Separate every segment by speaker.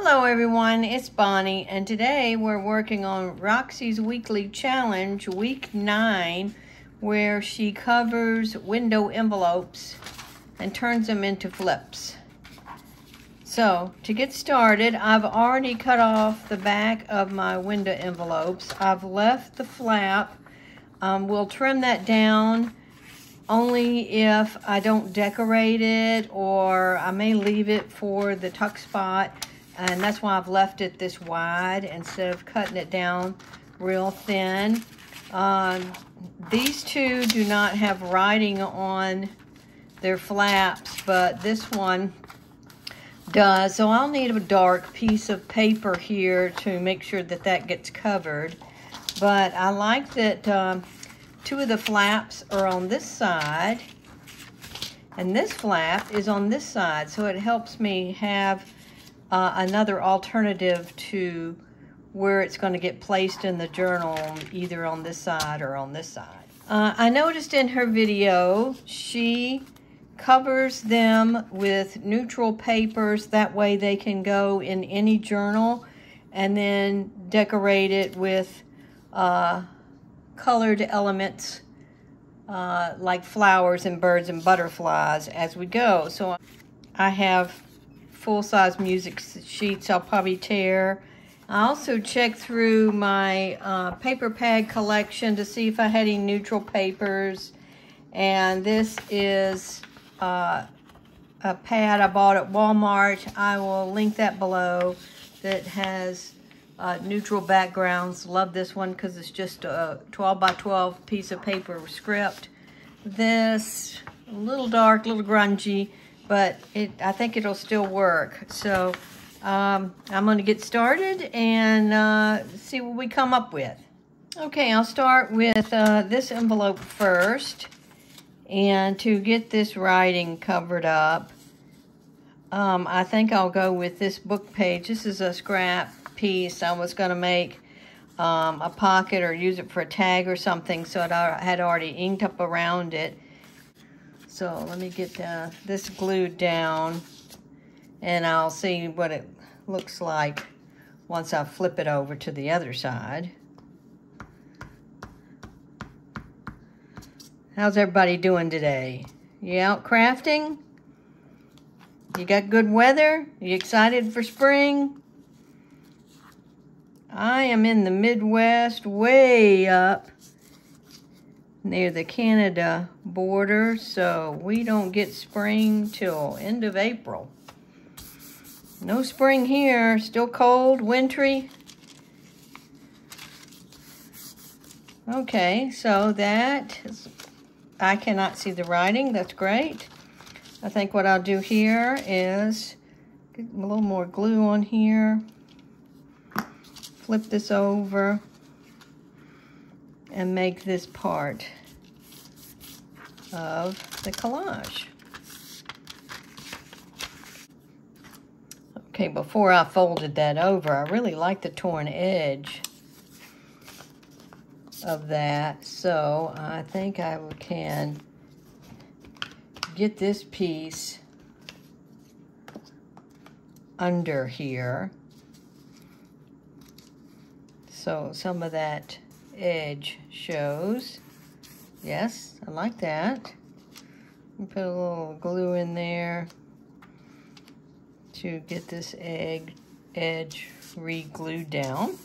Speaker 1: Hello everyone, it's Bonnie, and today we're working on Roxy's weekly challenge, week 9, where she covers window envelopes and turns them into flips. So, to get started, I've already cut off the back of my window envelopes. I've left the flap. We'll trim that down only if I don't decorate it, or I may leave it for the tuck spot. And that's why I've left it this wide instead of cutting it down real thin. These two do not have writing on their flaps, but this one does. So I'll need a dark piece of paper here to make sure that that gets covered. But I like that two of the flaps are on this side, and this flap is on this side. So it helps me have another alternative to where it's going to get placed in the journal, either on this side or on this side. I noticed in her video she covers them with neutral papers, that way they can go in any journal, and then decorate it with colored elements like flowers and birds and butterflies as we go. So I have full-size music sheets I'll probably tear. I also checked through my paper pad collection to see if I had any neutral papers, and this is a pad I bought at Walmart. I will link that below, that has neutral backgrounds. Love this one because it's just a 12 by 12 piece of paper script. This, a little dark, a little grungy, but I think it'll still work. So I'm going to get started and see what we come up with. Okay, I'll start with this envelope first. And to get this writing covered up, I think I'll go with this book page. This is a scrap piece. I was going to make a pocket or use it for a tag or something, so I had already inked up around it. So let me get this glued down, and I'll see what it looks like once I flip it over to the other side. How's everybody doing today? You out crafting? You got good weather? You excited for spring? I am in the Midwest, way up near the Canada border, so we don't get spring till end of April. No spring here, still cold, wintry. Okay, so that is, I cannot see the writing, that's great. I think what I'll do here is get a little more glue on here, flip this over, and make this part of the collage. Okay, before I folded that over, I really like the torn edge of that, so I think I can get this piece under here, so some of that edge shows. Yes, I like that. Put a little glue in there to get this edge re-glued down.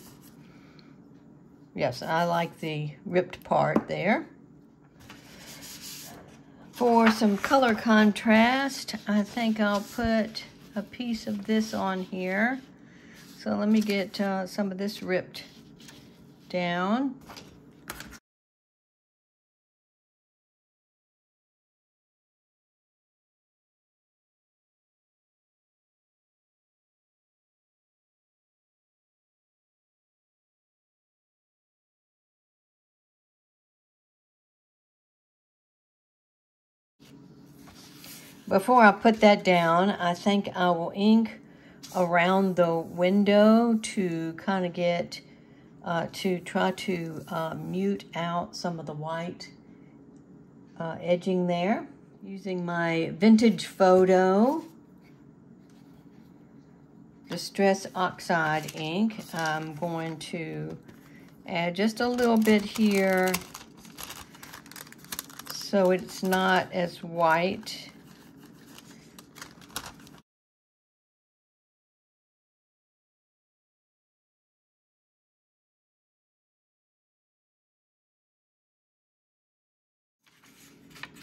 Speaker 1: Yes, I like the ripped part there. For some color contrast, I think I'll put a piece of this on here. So let me get some of this ripped down. Before I put that down, I think I will ink around the window to kind of get, to try to mute out some of the white edging there. Using my vintage photo Distress Oxide ink. I'm going to add just a little bit here so it's not as white.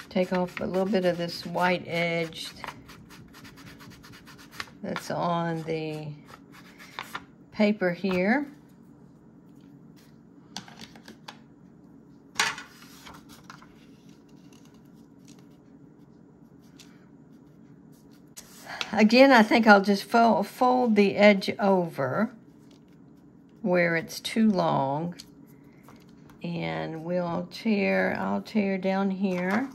Speaker 1: Take off a little bit of this white edge that's on the paper here. Again, I think I'll just fold the edge over where it's too long, and I'll tear down here.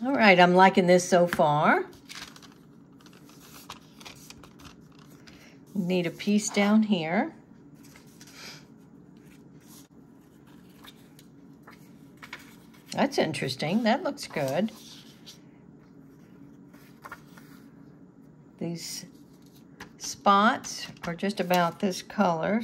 Speaker 1: All right, I'm liking this so far. Need a piece down here. That's interesting. That looks good. These spots are just about this color.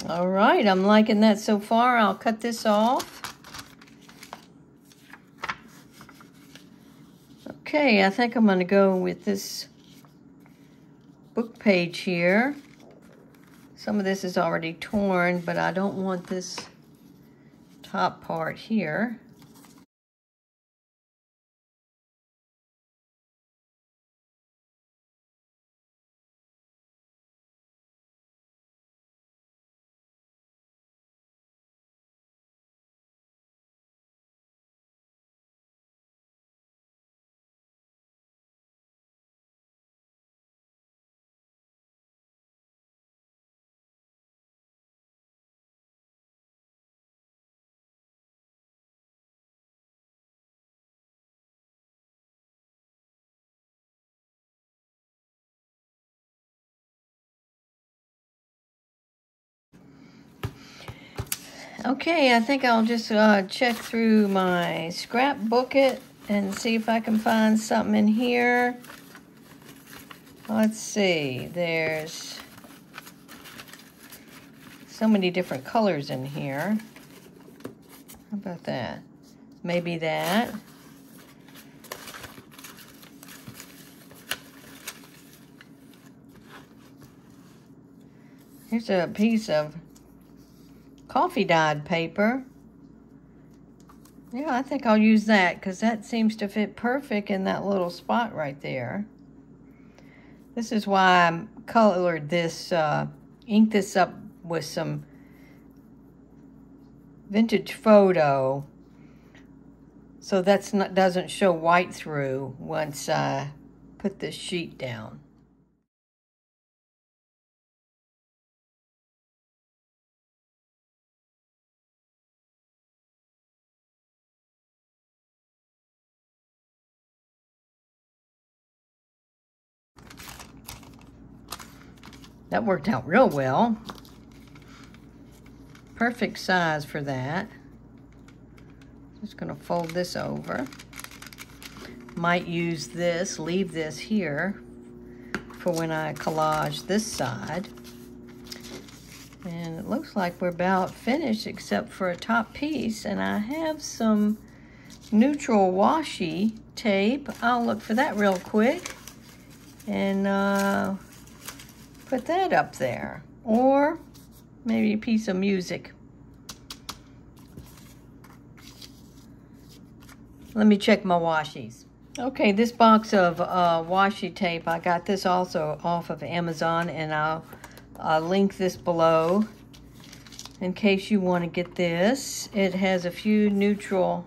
Speaker 1: All right, I'm liking that so far. I'll cut this off. Okay, I think I'm going to go with this book page here. Some of this is already torn, but I don't want this top part here. Okay, I think I'll just check through my scrapbook it and see if I can find something in here. Let's see, there's so many different colors in here. How about that? Maybe that. Here's a piece of coffee dyed paper. Yeah, I think I'll use that because that seems to fit perfect in that little spot right there. This is why I colored this, inked this up with some vintage photo, so doesn't show white through once I put this sheet down. That worked out real well. Perfect size for that. Just gonna fold this over. might use this, leave this here for when I collage this side. And it looks like we're about finished except for a top piece. And I have some neutral washi tape. I'll look for that real quick and put that up there. Or maybe a piece of music. Let me check my washies. Okay, this box of washi tape, I got this also off of Amazon, and I'll link this below in case you want to get this. It has a few neutral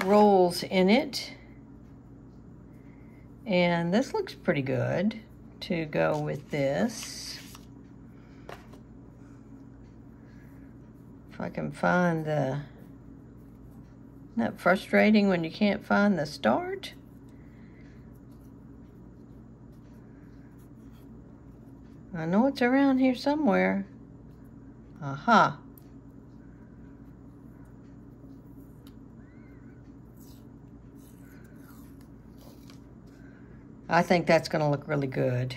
Speaker 1: rolls in it, and this looks pretty good to go with this. If I can find the... Isn't that frustrating when you can't find the start? I know it's around here somewhere. Aha. I think that's going to look really good.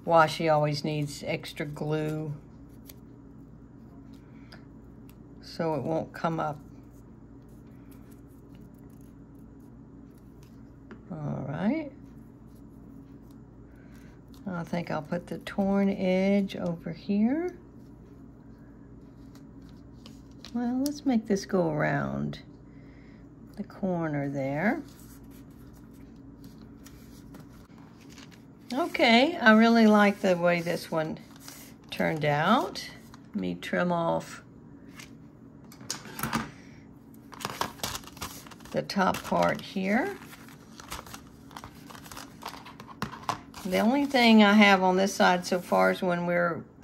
Speaker 1: Washi always needs extra glue so it won't come up. All right. I think I'll put the torn edge over here. Well, let's make this go around the corner there. Okay, I really like the way this one turned out. Let me trim off the top part here. The only thing I have on this side so far is when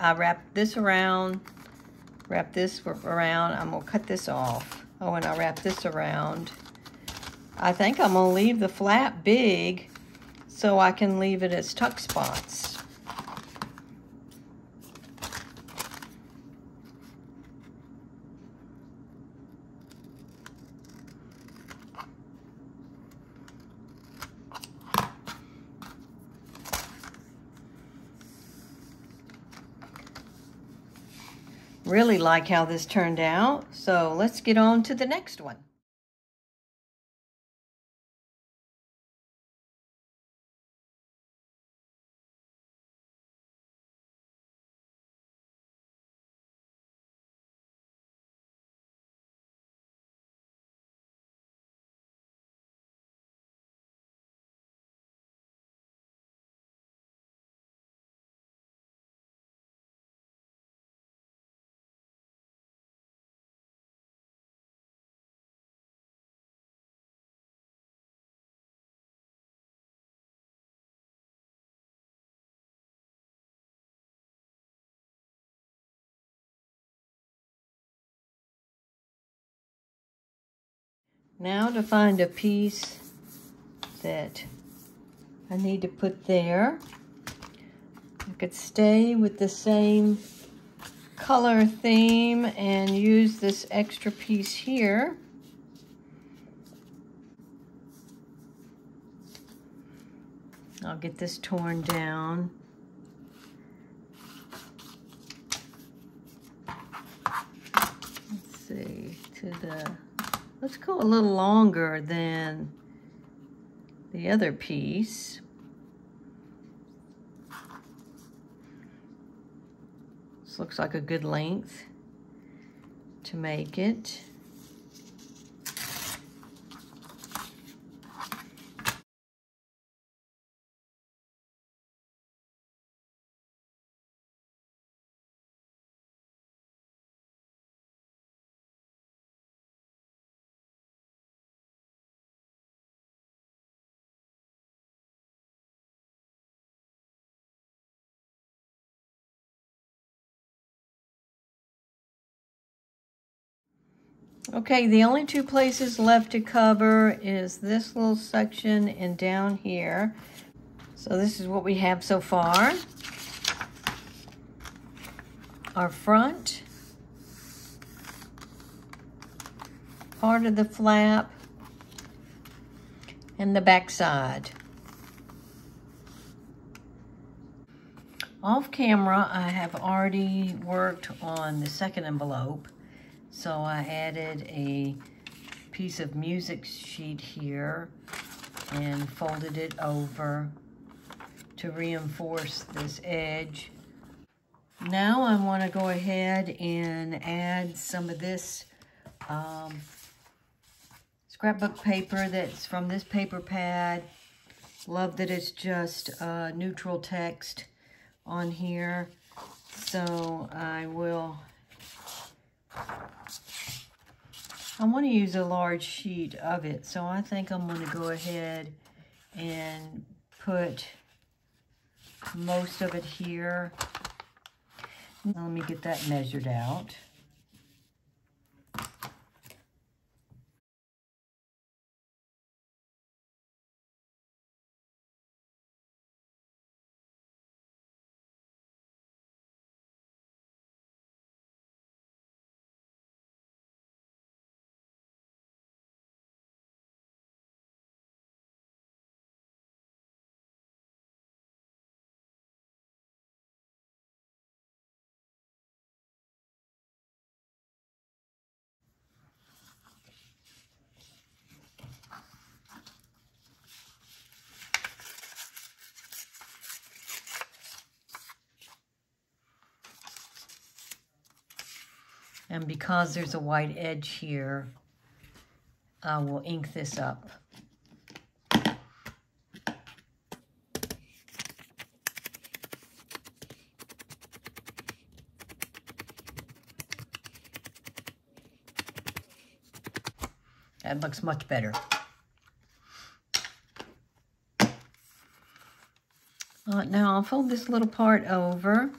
Speaker 1: I wrap this around, I'm gonna cut this off. Oh, and I wrap this around. I think I'm gonna leave the flap big so I can leave it as tuck spots. Really like how this turned out, so let's get on to the next one. Now to find a piece that I need to put there. I could stay with the same color theme and use this extra piece here. I'll get this torn down. Let's see, let's go a little longer than the other piece. This looks like a good length to make it. Okay, the only two places left to cover is this little section and down here. So this is what we have so far. Our front, part of the flap, and the back side. Off camera, I have already worked on the second envelope. So I added a piece of music sheet here and folded it over to reinforce this edge. Now I want to go ahead and add some of this scrapbook paper that's from this paper pad. Love that it's just neutral text on here. So I want to use a large sheet of it. So I think I'm going to go ahead and put most of it here. Let me get that measured out. And because there's a white edge here, I will ink this up. That looks much better. Now I'll fold this little part over.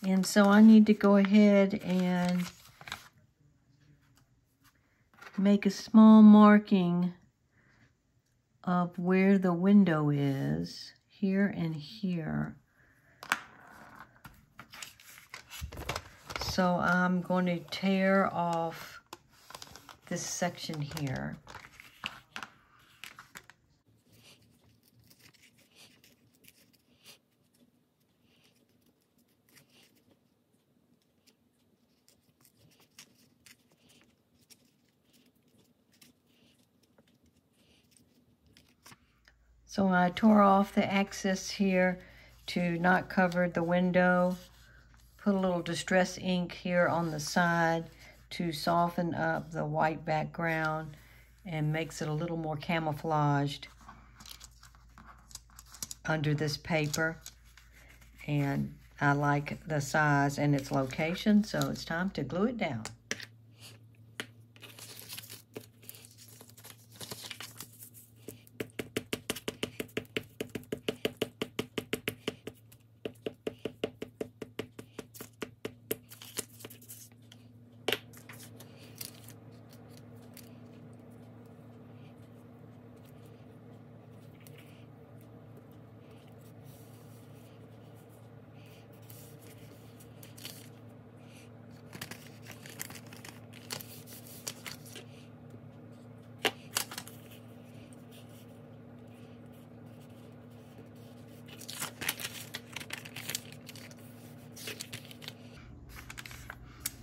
Speaker 1: And so I need to go ahead and make a small marking of where the window is, here and here. So I'm going to tear off this section here. So I tore off the excess here to not cover the window. Put a little distress ink here on the side to soften up the white background and makes it a little more camouflaged under this paper. And I like the size and its location, so it's time to glue it down.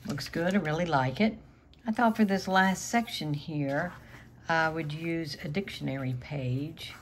Speaker 1: Looks good, I really like it. I thought for this last section here, I would use a dictionary page.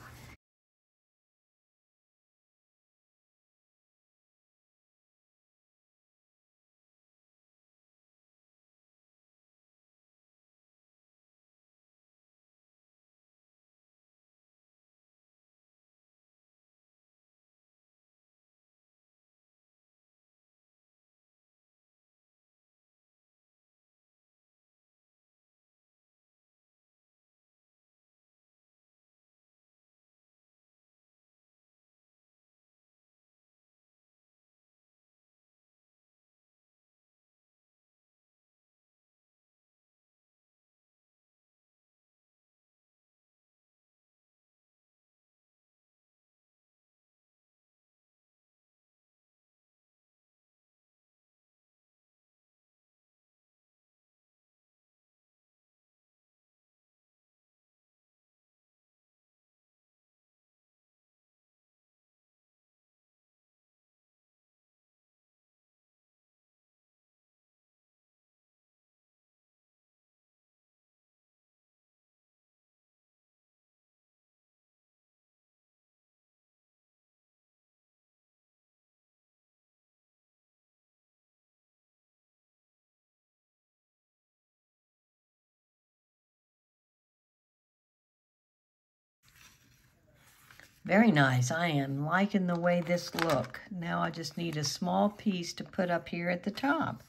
Speaker 1: Very nice. I am liking the way this look. Now I just need a small piece to put up here at the top.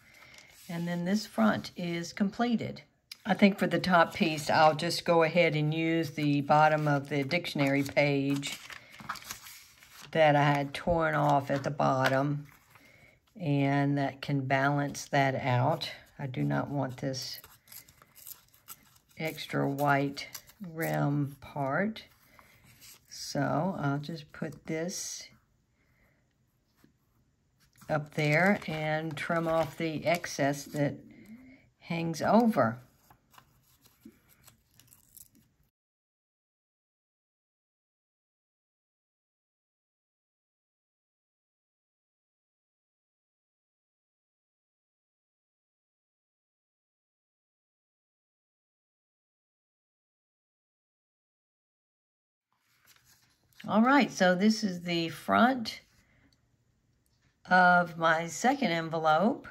Speaker 1: And then this front is completed. I think for the top piece, I'll just go ahead and use the bottom of the dictionary page that I had torn off at the bottom. And that can balance that out. I do not want this extra white rim part. So I'll just put this up there and trim off the excess that hangs over. All right, so this is the front of my second envelope.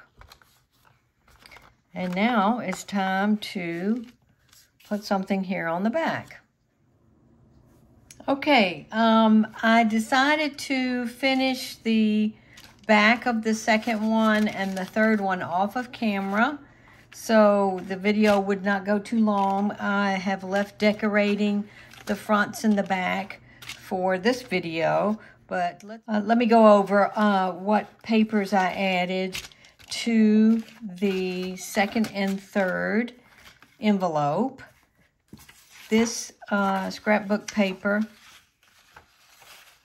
Speaker 1: And now it's time to put something here on the back. Okay, I decided to finish the back of the second one and the third one off of camera, so the video would not go too long. I have left decorating the fronts and the back for this video, but let me go over what papers I added to the second and third envelope. This scrapbook paper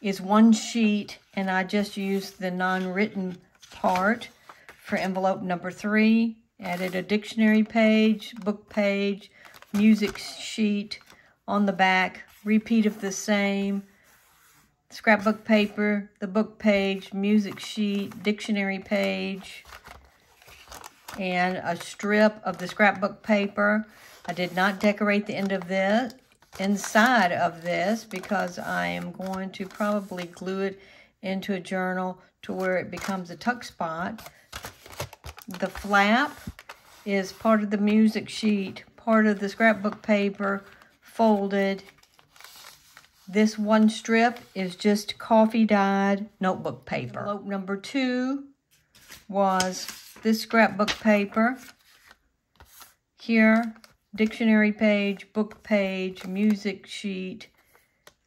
Speaker 1: is one sheet, and I just used the non-written part for envelope number 3. Added a dictionary page, book page, music sheet on the back, repeat of the same, scrapbook paper, the book page, music sheet, dictionary page, and a strip of the scrapbook paper. I did not decorate the end of this, inside of this, because I am going to probably glue it into a journal to where it becomes a tuck spot. The flap is part of the music sheet, part of the scrapbook paper, folded. This one strip is just coffee dyed notebook paper. Envelope number 2 was this scrapbook paper. Here, dictionary page, book page, music sheet,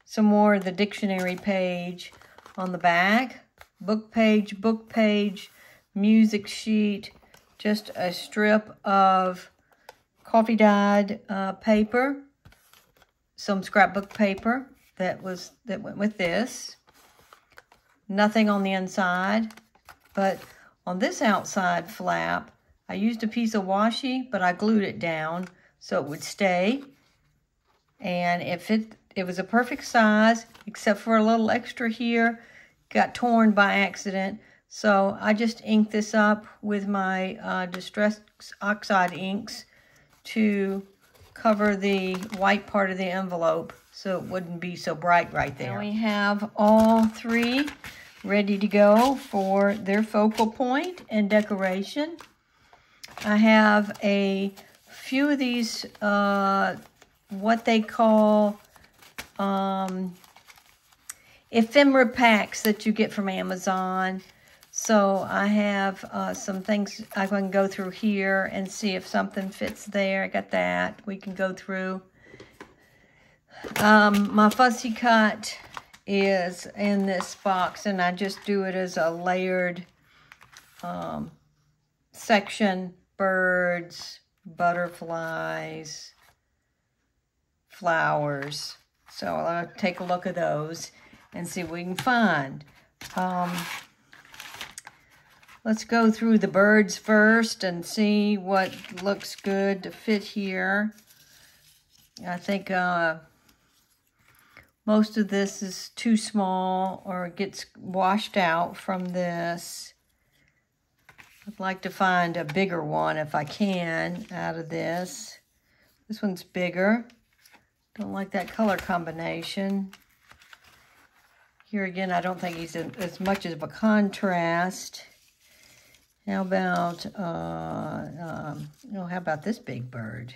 Speaker 1: some more of the dictionary page on the back, book page, music sheet, just a strip of coffee dyed paper, some scrapbook paper that went with this. Nothing on the inside, but on this outside flap, I used a piece of washi, but I glued it down so it would stay. And it was a perfect size, except for a little extra here, got torn by accident. So I just inked this up with my Distress Oxide inks to cover the white part of the envelope so it wouldn't be so bright right there. Now we have all 3 ready to go for their focal point and decoration. I have a few of these, what they call ephemera packs that you get from Amazon. So I have some things I can go through here and see if something fits there. I got that. We can go through. My fussy cut is in this box, and I just do it as a layered section. Birds, butterflies, flowers. So I'll take a look at those and see what we can find. Let's go through the birds first and see what looks good to fit here. I think most of this is too small or gets washed out from this. I'd like to find a bigger one if I can out of this. This one's bigger. Don't like that color combination. Here again, I don't think he's as much of a contrast. How about, how about this big bird?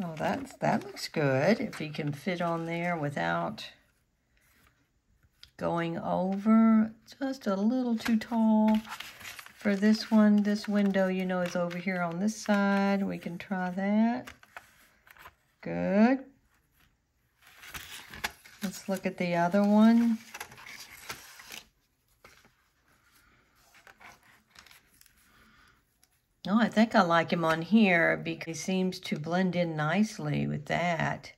Speaker 1: Oh, that looks good. If he can fit on there without going over. Just a little too tall for this one. This window, you know, is over here on this side. We can try that. Good. Let's look at the other one. Oh, I think I like him on here because he seems to blend in nicely with that.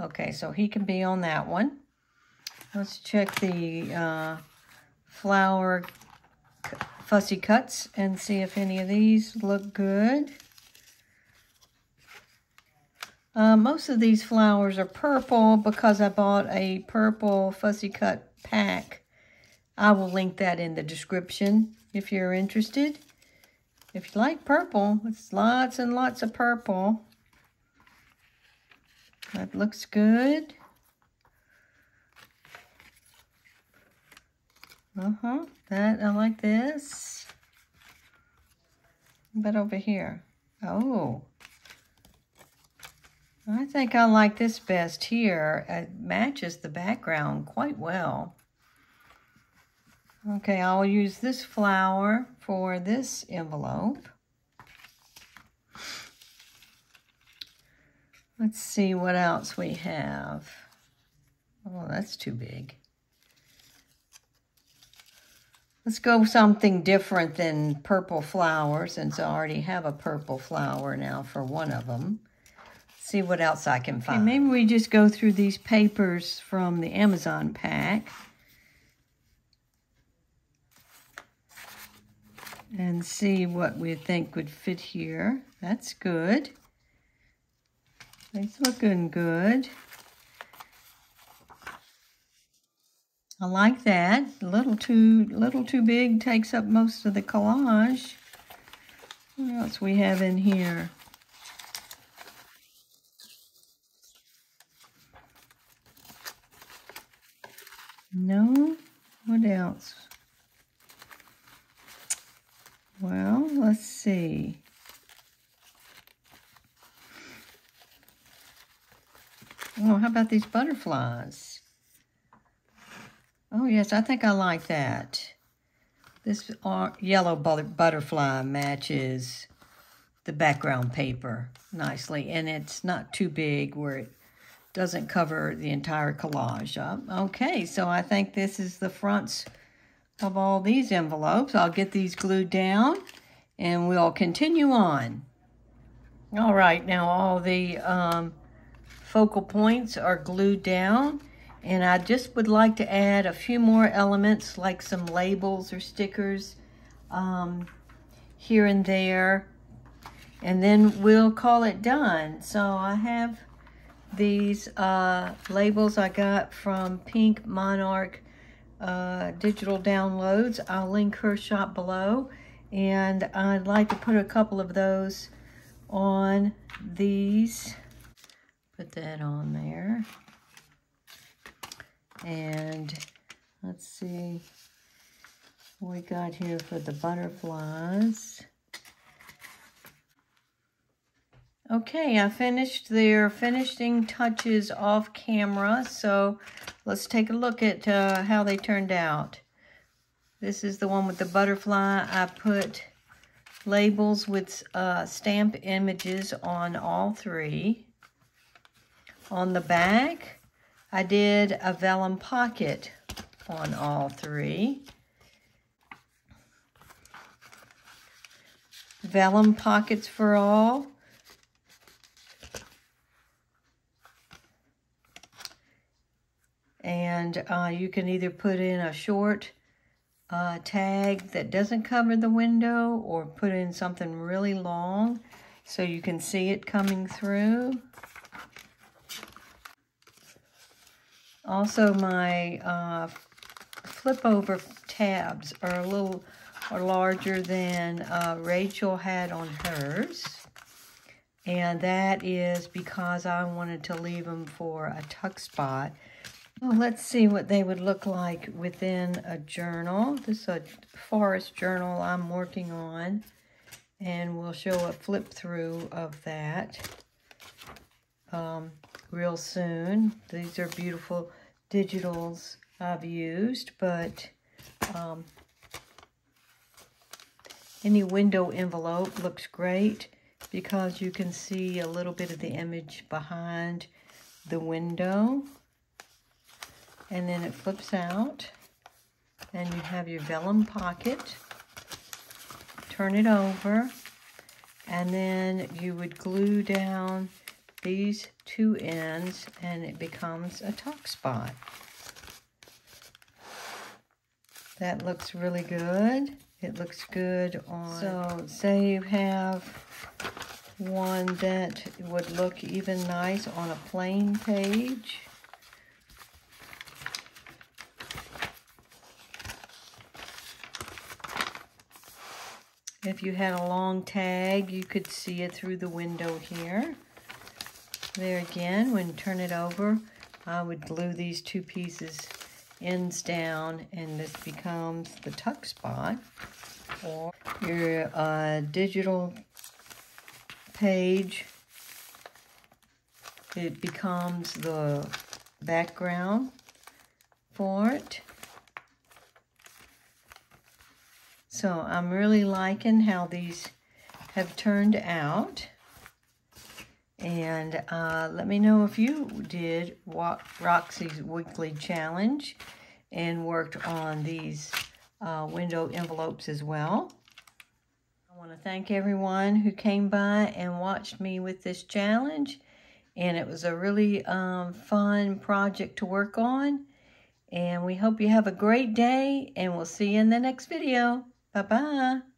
Speaker 1: Okay, so he can be on that one. Let's check the flower fussy cuts and see if any of these look good. Most of these flowers are purple because I bought a purple fussy cut pack. I will link that in the description if you're interested. If you like purple, it's lots and lots of purple. That looks good. That, I like this. But over here. Oh. I think I like this best here. It matches the background quite well. Okay, I'll use this flower for this envelope. Let's see what else we have. Oh, that's too big. Let's go something different than purple flower, since I already have a purple flower now for one of them. See what else I can find. Okay, maybe we just go through these papers from the Amazon pack and see what we think would fit here. That's good. It's looking good. I like that. A little too big, takes up most of the collage. What else we have in here? No? What else? Well, let's see. Oh, how about these butterflies? Oh, yes, I think I like that. This yellow butterfly matches the background paper nicely, and it's not too big where it doesn't cover the entire collage up. Okay, so I think this is the fronts of all these envelopes. I'll get these glued down, and we'll continue on. All right, now all the focal points are glued down, and I just would like to add a few more elements like some labels or stickers here and there, and then we'll call it done. So I have these labels I got from Pink Monarch digital downloads. I'll link her shop below, and I'd like to put a couple of those on these. Put that on there. And let's see what we got here for the butterflies. Okay, I finished their finishing touches off camera, so let's take a look at how they turned out. This is the one with the butterfly. I put labels with stamp images on all three. On the back, I did a vellum pocket on all three. Vellum pockets for all. And you can either put in a short tag that doesn't cover the window, or put in something really long so you can see it coming through. Also, my flip over tabs are a little larger than Rachel had on hers. And that is because I wanted to leave them for a tuck spot. Well, let's see what they would look like within a journal. This is a forest journal I'm working on, and we'll show a flip through of that. real soon. These are beautiful digitals I've used, but any window envelope looks great because you can see a little bit of the image behind the window. And then it flips out, and you have your vellum pocket. Turn it over, and then you would glue down these two ends, and it becomes a tuck spot. That looks really good. It looks good on, so say you have one that would look even nice on a plain page. If you had a long tag, you could see it through the window here. There again, when you turn it over, I would glue these two pieces ends down, and this becomes the tuck spot. Or your digital page, it becomes the background for it. So I'm really liking how these have turned out. And let me know if you did Roxy's weekly challenge and worked on these window envelopes as well. I want to thank everyone who came by and watched me with this challenge. And it was a really fun project to work on. And we hope you have a great day, and we'll see you in the next video. Bye-bye.